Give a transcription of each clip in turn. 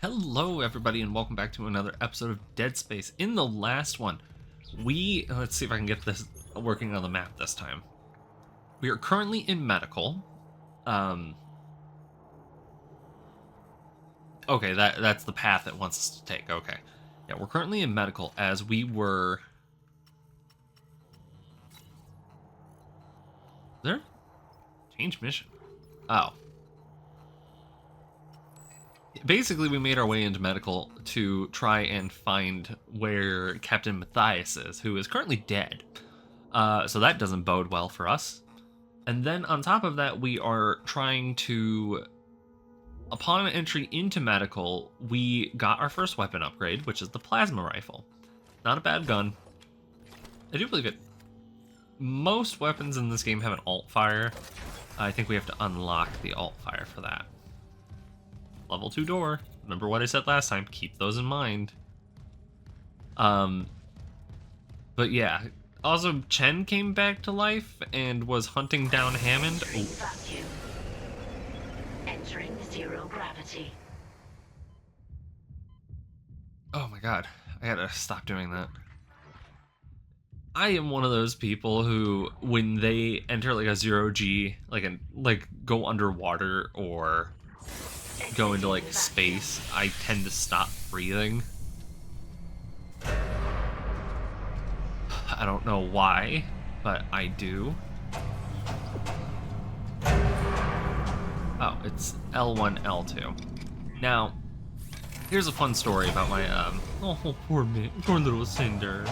Hello everybody and welcome back to another episode of Dead Space. In the last one, let's see if I can get this working on the map this time. We are currently in medical. Okay, that's the path it wants us to take. Okay. Yeah, we're currently in medical as we were... There? Change mission. Oh. Basically, we made our way into medical to try and find where Captain Matthias is, who is currently dead. So that doesn't bode well for us. And then on top of that, we are trying to... Upon entry into medical, we got our first weapon upgrade, which is the plasma rifle. Not a bad gun. I do believe it. Most weapons in this game have an alt fire. I think we have to unlock the alt fire for that. Level 2 door. Remember what I said last time. Keep those in mind. But yeah. Also, Chen came back to life and was hunting down Hammond. Vacuum. Entering zero gravity. Oh my god. I gotta stop doing that. I am one of those people who, when they enter like a zero G, like go underwater or go into like space, I tend to stop breathing. I don't know why, but I do. Oh, it's L1, L2. Now, here's a fun story about my, oh, poor little Cinder.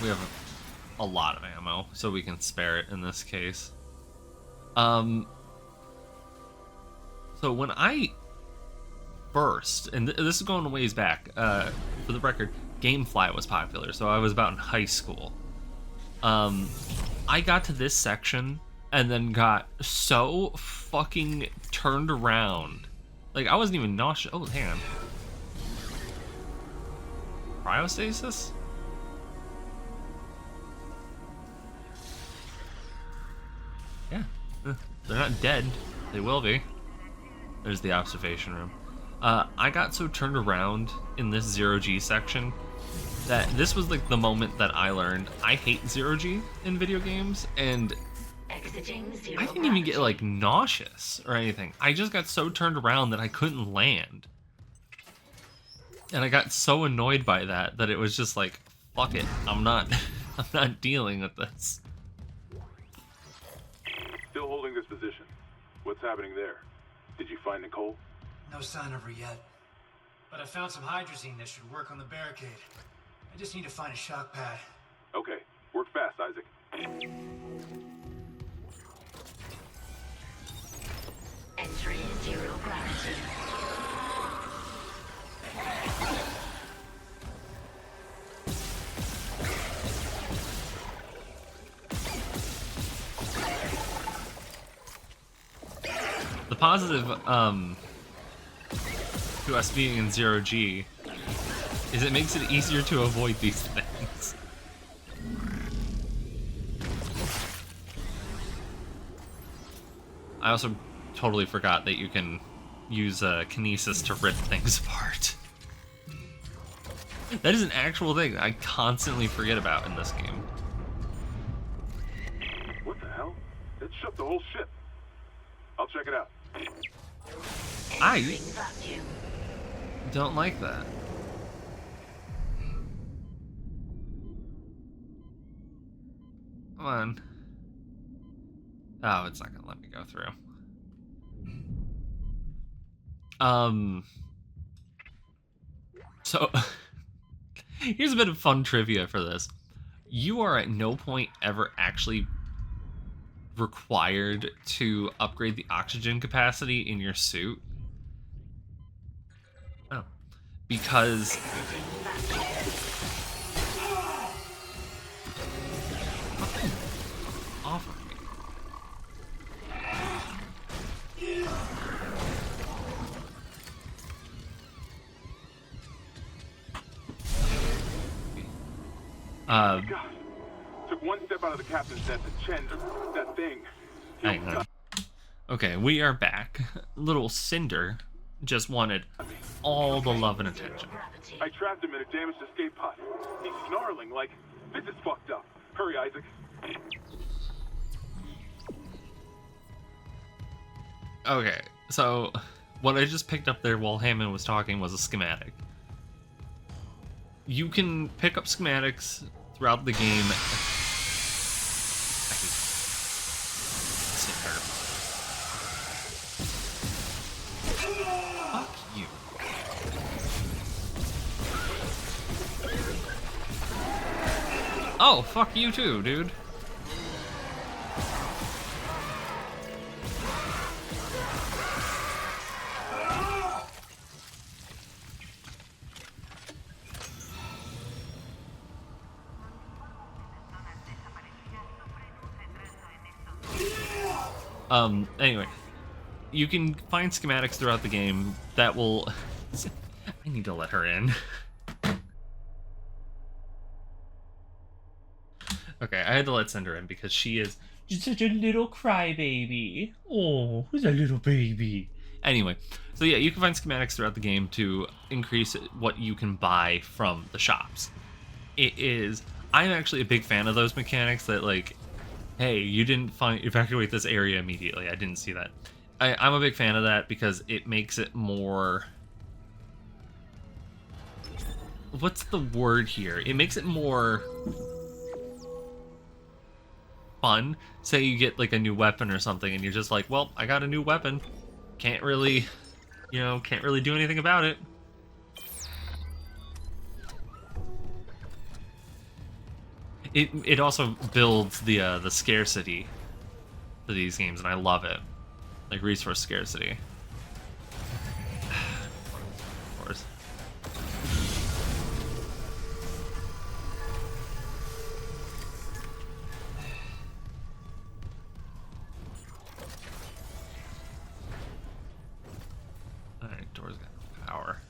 We have a lot of ammo, so we can spare it in this case. So when I first, and this is going a ways back, for the record, Gamefly was popular, so I was about in high school. I got to this section and then got so fucking turned around. Like, I wasn't even nauseous. Oh, hang on. Cryostasis? Yeah. They're not dead. They will be. There's the observation room. I got so turned around in this zero-G section that this was like the moment that I learned I hate zero-G in video games, and I didn't even get like nauseous or anything. I just got so turned around that I couldn't land. And I got so annoyed by that it was just like, fuck it, I'm not dealing with this. Still holding this position. What's happening there? Did you find Nicole? No sign of her yet. But I found some hydrazine that should work on the barricade. I just need to find a shock pad. Okay, work fast, Isaac. Entering zero gravity. The positive, to us being in zero G is it makes it easier to avoid these things. I also totally forgot that you can use kinesis to rip things apart. That is an actual thing I constantly forget about in this game. What the hell? It shut the whole ship. I'll check it out. I don't like that. Come on. Oh, it's not gonna let me go through. So here's a bit of fun trivia for this. You are at no point ever actually required to upgrade the oxygen capacity in your suit. Oh. Because off of me. God. Took one step out of the captain's desk and Chen, that thing. Hang on. Okay, we are back. Little Cinder just wanted all the love and attention. Gravity. I trapped him in a damaged escape pod. He's snarling like, this is fucked up. Hurry, Isaac. Okay, so what I just picked up there while Hammond was talking was a schematic. You can pick up schematics throughout the game. Fuck you. Oh, fuck you too, dude. Anyway, you can find schematics throughout the game that will... I need to let her in. Okay, I had to let Cinder in because she is just such a little crybaby. Oh, who's a little baby? Anyway, so yeah, you can find schematics throughout the game to increase what you can buy from the shops. I'm actually a big fan of those mechanics that, like, hey, you didn't evacuate this area immediately. I didn't see that. I'm a big fan of that because it makes it more... What's the word here? It makes it more fun. Say you get like a new weapon or something and you're just like, well, I got a new weapon. Can't really do anything about it. It also builds the scarcity for these games, and I love it. Like resource scarcity. Of course. Alright, door's got power.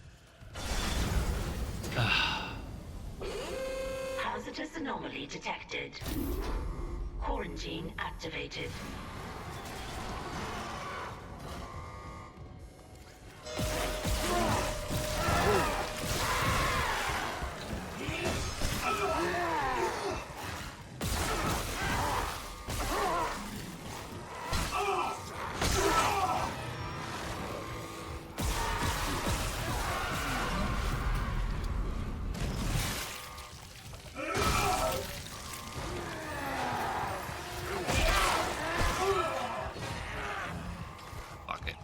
Hazardous anomaly detected. Quarantine activated. Fuck it.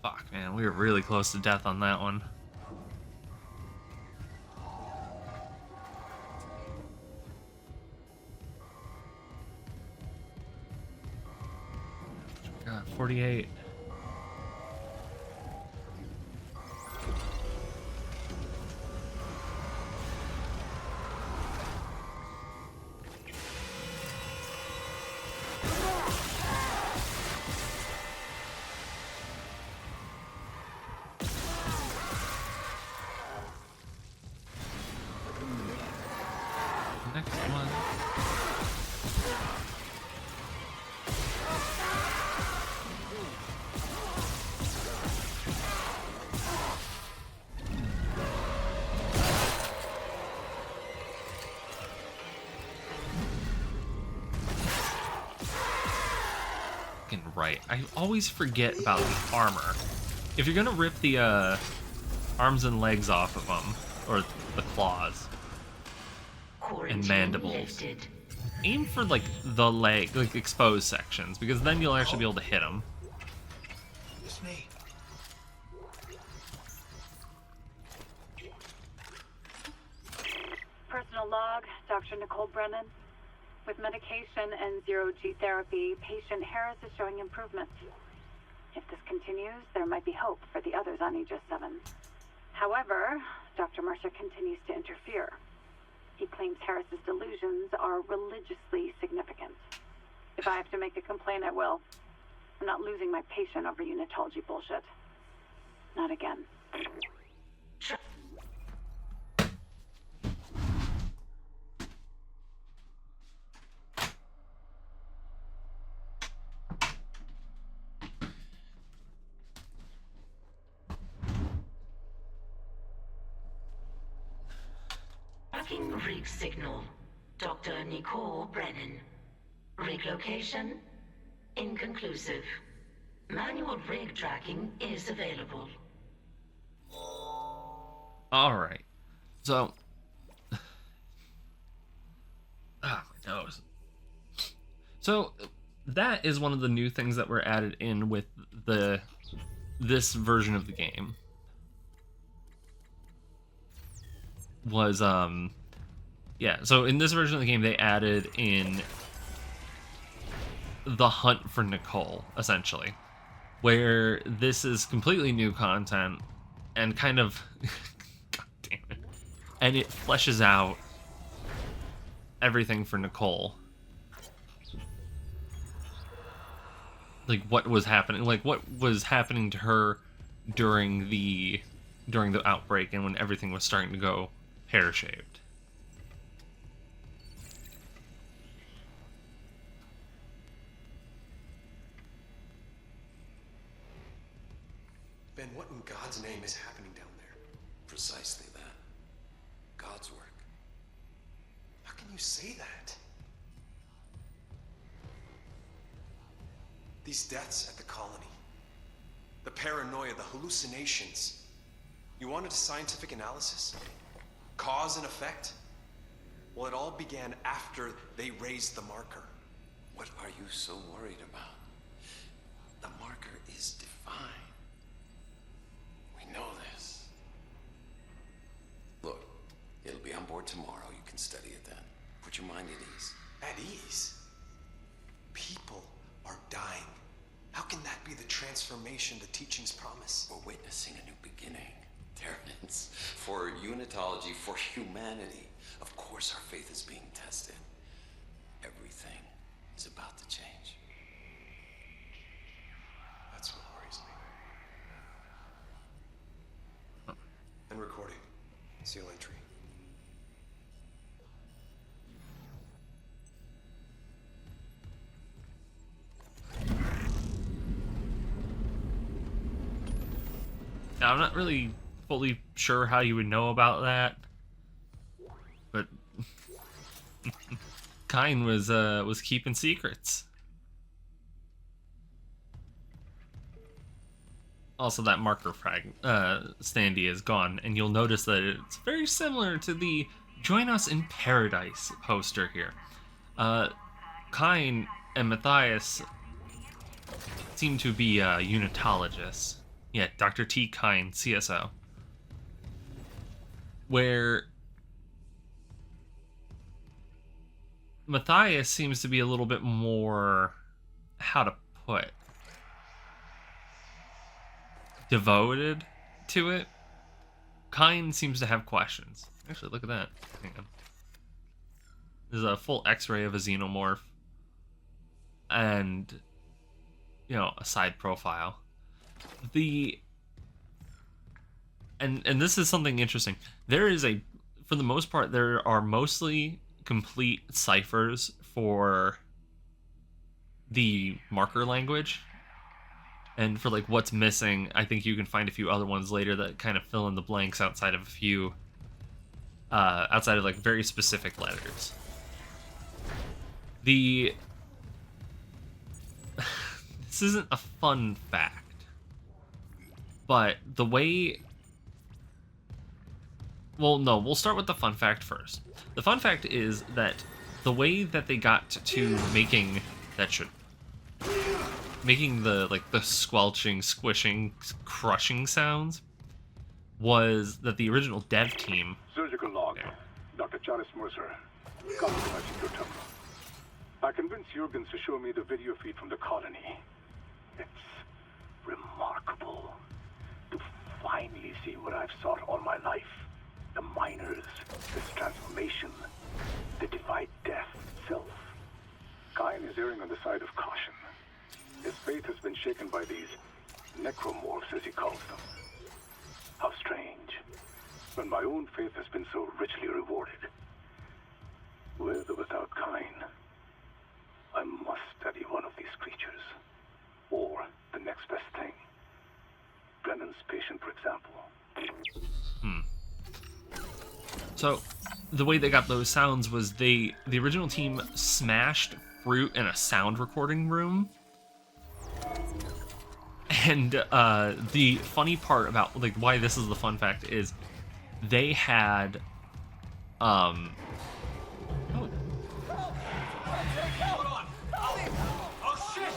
Fuck, man, we were really close to death on that one. God, 48. Next one. Fucking right. I always forget about the armor. If you're gonna rip the arms and legs off of them, or the claws and mandibles, Lifted. aim for like the leg, like exposed sections, because then you'll actually be able to hit them. It's me. Personal log, Dr. Nicole Brennan. With medication and zero-G therapy, patient Harris is showing improvement. If this continues, there might be hope for the others on Aegis 7. However, Dr. Mercer continues to interfere. claims Harris's delusions are religiously significant. If I have to make a complaint, I will. I'm not losing my patient over unitology bullshit. Not again. Tracking rig signal. Dr. Nicole Brennan. Rig location? Inconclusive. Manual rig tracking is available. Alright. So. Ah, my nose. So, that is one of the new things that were added in with this version of the game. Was, yeah, so in this version of the game, they added in the hunt for Nicole, essentially. Where this is completely new content and kind of God damn it. And it fleshes out everything for Nicole. Like what was happening to her during the outbreak and when everything was starting to go pear-shaped. Ben, what in God's name is happening down there? Precisely that. God's work. How can you say that? These deaths at the colony, the paranoia, the hallucinations. You wanted a scientific analysis? Cause and effect? Well, it all began after they raised the marker. What are you so worried about? The marker is divine. We know this. Look, it'll be on board tomorrow. You can study it then. Put your mind at ease. At ease? People are dying. How can that be the transformation the teachings promise? We're witnessing a new beginning. Terrence, for unitology, for humanity. Of course our faith is being tested. Everything is about to change. That's what worries me. And recording. Seal entry. Now, I'm not really fully sure how you would know about that, but Kyne was keeping secrets. Also, that marker standee is gone, and you'll notice that it's very similar to the "Join Us in Paradise" poster here. Kyne and Matthias seem to be unitologists. Yeah, Dr.Kyne, CSO. Where Matthias seems to be a little bit more, how to put, devoted to it. Kyne seems to have questions. Actually, look at that. Hang on. There's a full x-ray of a xenomorph. And, you know, a side profile. And this is something interesting. There is for the most part, there are mostly complete ciphers for the marker language. And for like what's missing, I think you can find a few other ones later that kind of fill in the blanks outside of a few, outside of like very specific letters. This isn't a fun fact. But the way... Well, no, we'll start with the fun fact first. The fun fact is that the way that they got to making making the, like, the squelching, squishing, crushing sounds was that the original dev team... Surgical log. Yeah. Dr. Charles Mercer. Compromising your temple. I convinced Jurgens to show me the video feed from the colony. It's remarkable. To finally see what I've sought all my life. The miners, this transformation. been so richly rewarded. With or without Kyne, I must study one of these creatures. Or the next best thing. Brennan's patient, for example. So, the way they got those sounds was the original team smashed fruit in a sound recording room. And the funny part about like why this is the fun fact is they had Hold on! Oh shit!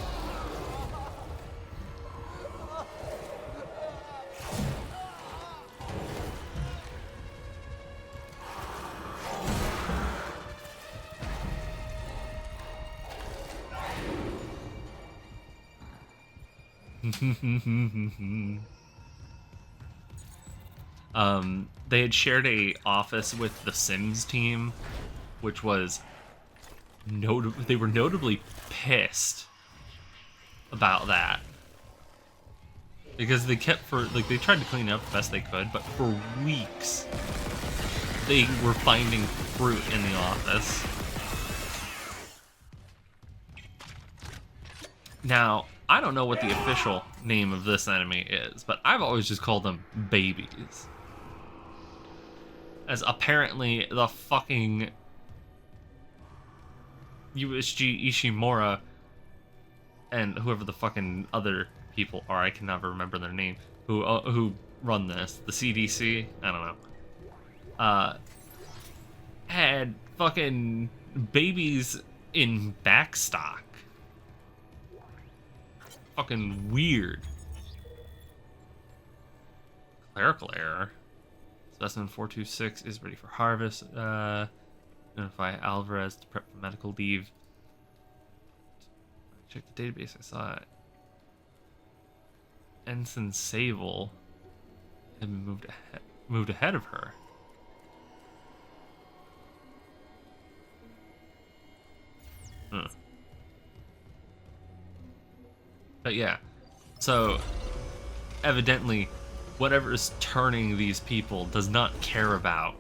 they had shared a office with the Sims team, which was they were notably pissed about that because they kept they tried to clean it up the best they could, but for weeks they were finding fruit in the office. Now, I don't know what the official name of this enemy is, but I've always just called them babies. As apparently the fucking USG Ishimura and whoever the fucking other people are, I can never remember their name, who run this, the CDC, I don't know, had fucking babies in backstock. Fucking weird. Clerical error. Specimen 426 is ready for harvest. Notify Alvarez to prep for medical leave. Check the database, I saw it. Ensign Sable had been moved ahead of her. But yeah, so evidently whatever is turning these people does not care about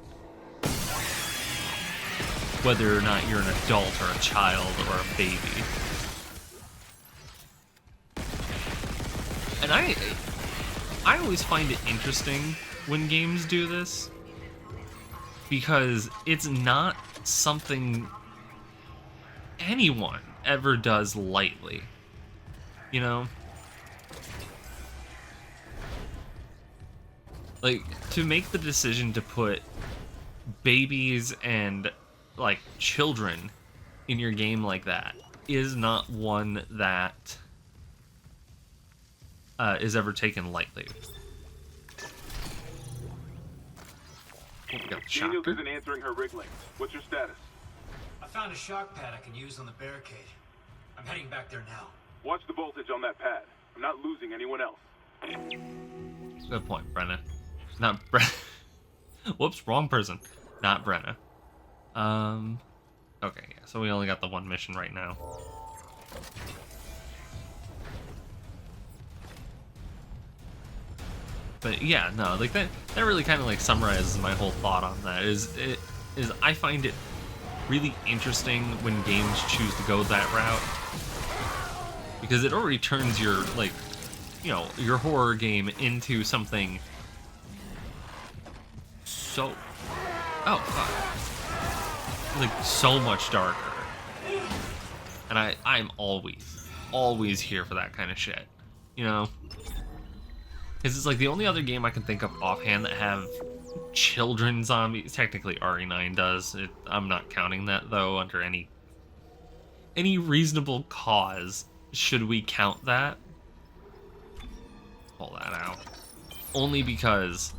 whether or not you're an adult or a child or a baby. And I always find it interesting when games do this, because it's not something anyone ever does lightly, you know? Like, to make the decision to put babies and, like, children in your game like that is not one that is ever taken lightly. Oh, we got the Daniels shotgun. isn't answering her rig links. What's your status? I found a shock pad I can use on the barricade. I'm heading back there now. Watch the voltage on that pad. I'm not losing anyone else. Good point, Brenna. Not Brenna. Whoops, wrong person. Not Brenna. Okay, yeah, so we only got the one mission right now. But yeah, no, like that really kind of like summarizes my whole thought on that. Is I find it really interesting when games choose to go that route, because it already turns your, like, you know, your horror game into something so, oh fuck, like so much darker. And I'm always here for that kind of shit, you know? Because it's like the only other game I can think of offhand that have children zombies. Technically RE9 does. I'm not counting that though under any reasonable cause. Should we count that? Pull that out. Only because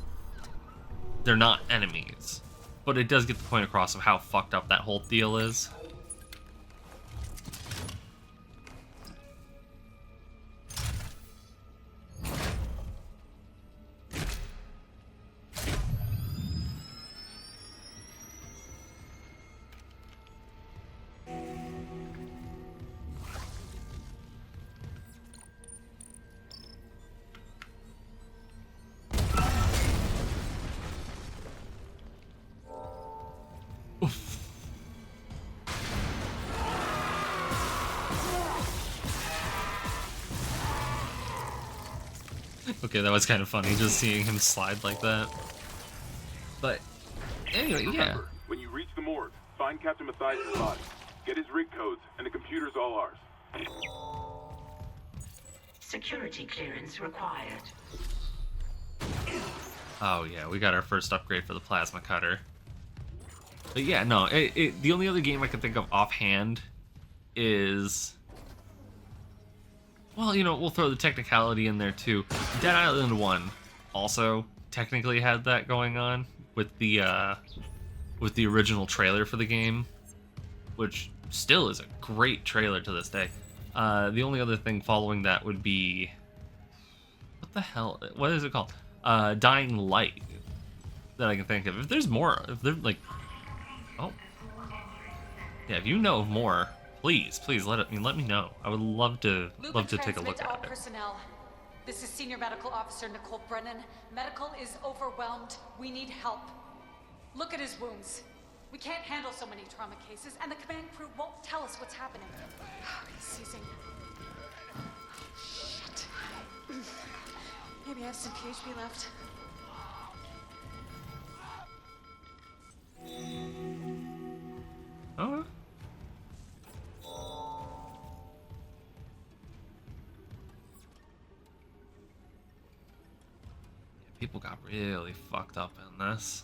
they're not enemies. But it does get the point across of how fucked up that whole deal is. Okay, that was kind of funny, just seeing him slide like that. But anyway, yeah. Remember, when you reach the morgue, find Captain Matthias' body. Get his rig codes, and the computer's all ours. Security clearance required. Oh yeah, we got our first upgrade for the plasma cutter. But yeah, no, the only other game I can think of offhand is... Well, you know, we'll throw the technicality in there too. Dead Island 1 also technically had that going on with the original trailer for the game, which still is a great trailer to this day. The only other thing following that would be... What the hell? What is it called? Dying Light that I can think of. If there's more, if they're like... Oh. Yeah, if you know of more... Please let me know. I would love to take a look at it. Personnel. This is Senior Medical Officer Nicole Brennan. Medical is overwhelmed. We need help. Look at his wounds. We can't handle so many trauma cases, and the command crew won't tell us what's happening. He's seizing. Shit. Maybe I have some PHP left. Oh. People got really fucked up in this.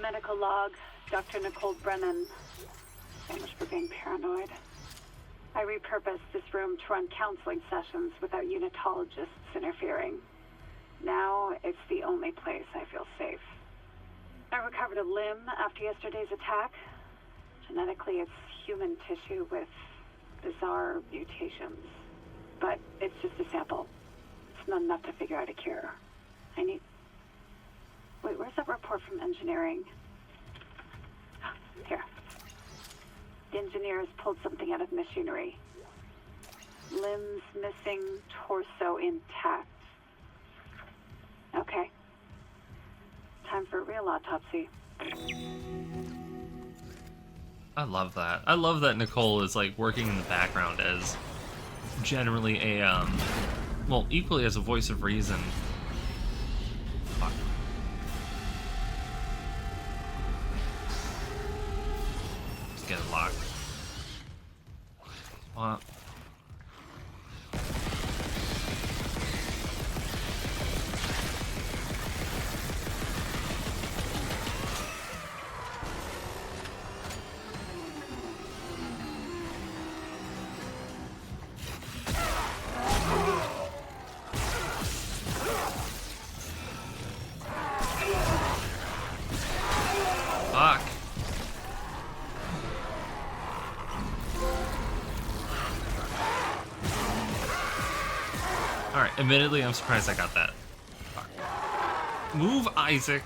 Medical log, Dr. Nicole Brennan. So much for being paranoid. I repurposed this room to run counseling sessions without unitologists interfering. Now it's the only place I feel safe. I recovered a limb after yesterday's attack. Genetically, it's human tissue with bizarre mutations. But it's just a sample. It's not enough to figure out a cure. I need... Wait, where's that report from engineering? Here. The engineers pulled something out of machinery. Limbs missing, torso intact. Okay. Time for a real autopsy. I love that. I love that Nicole is like working in the background as generally a well, equally as a voice of reason. Fuck. Just get it locked. What? Fuck. Alright, admittedly, I'm surprised I got that. Fuck. Move, Isaac.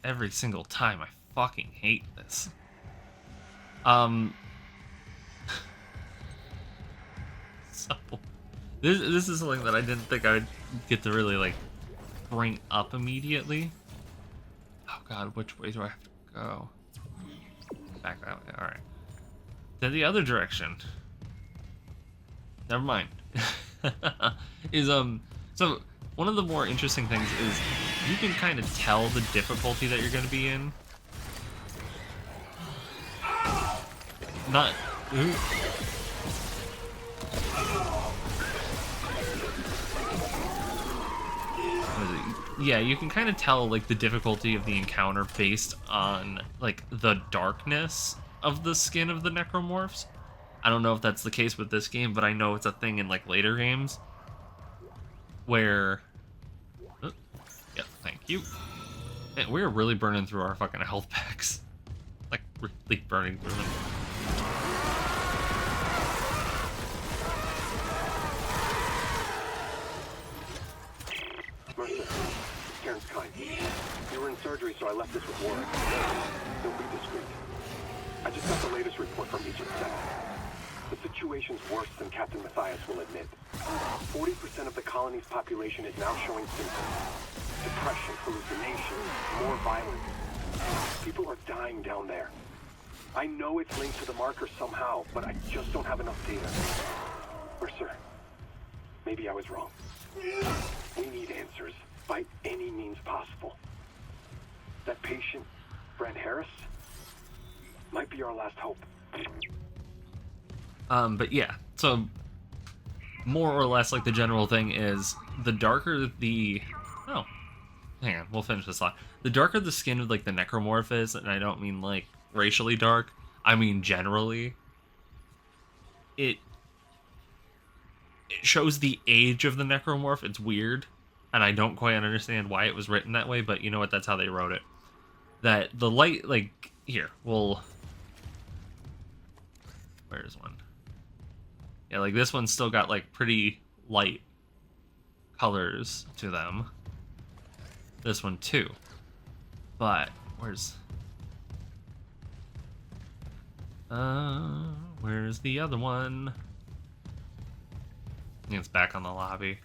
Every single time. I fucking hate this. So this is something that I didn't think I would get to really like bring up immediately. Oh god, which way do I have to go? Back that way. Alright. Then the other direction. Never mind. Is so one of the more interesting things is you can kind of tell the difficulty that you're going to be in. Not... Ooh. What is it? yeah, you can kind of tell like the difficulty of the encounter based on like the darkness of the skin of the necromorphs. I don't know if that's the case with this game, but I know it's a thing in like later games where yeah, thank you. Man, we're really burning through our fucking health packs. Like really burning through them. Dr.Kyne. You were in surgery, so I left this with Warren. Don't be discreet. I just got the latest report from Agent 7. The situation's worse than Captain Matthias will admit. 40% of the colony's population is now showing symptoms. Depression, hallucinations, more violence. People are dying down there. I know it's linked to the marker somehow, but I just don't have enough data. Mercer, maybe I was wrong. We need answers by any means possible. That patient, Brent Harris, might be our last hope. But yeah, so more or less like the general thing is the darker the... Oh, hang on, we'll finish this thought. The darker the skin of like the necromorph is, and I don't mean like racially dark, I mean generally, it shows the age of the necromorph. It's weird, and I don't quite understand why it was written that way, but you know what, that's how they wrote it. That the light, like, here, we'll... Where's one? Yeah, like this one's still got like pretty light colors to them. This one too. But where's the other one? I think it's back on the lobby.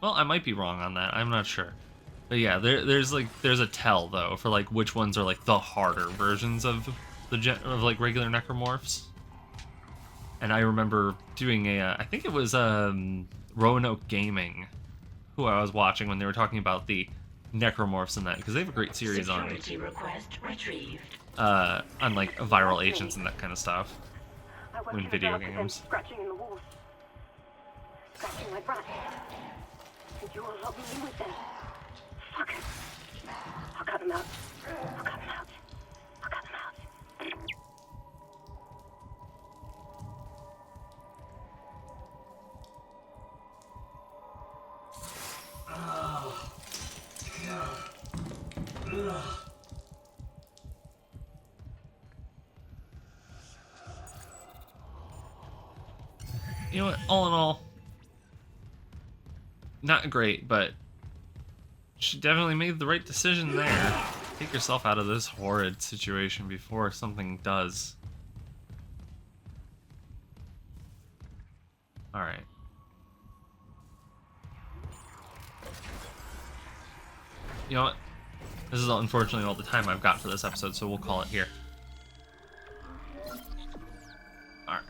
Well, I might be wrong on that. I'm not sure. But yeah, there's a tell though for like which ones are like the harder versions of like regular necromorphs. And I remember doing I think it was Roanoke Gaming, who I was watching when they were talking about the necromorphs in that, because they have a great series Security request retrieved. On like viral agents and that kind of stuff in video games. Scratching in the walls. Scratching like rats. And you will help me with them. Fuck it. I'll cut them out. I'll cut them out. I'll cut them out. You know what, all in all, not great, but she definitely made the right decision there. Take yourself out of this horrid situation before something does. Alright. You know what? This is unfortunately all the time I've got for this episode, so we'll call it here. Alright.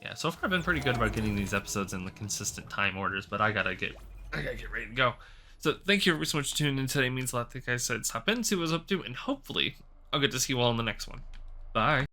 Yeah, so far I've been pretty good about getting these episodes in the consistent time orders, but I gotta get ready to go. So thank you so much for tuning in today. It means a lot. Like I said, stop in, see what I was up to, and hopefully I'll get to see you all in the next one. Bye.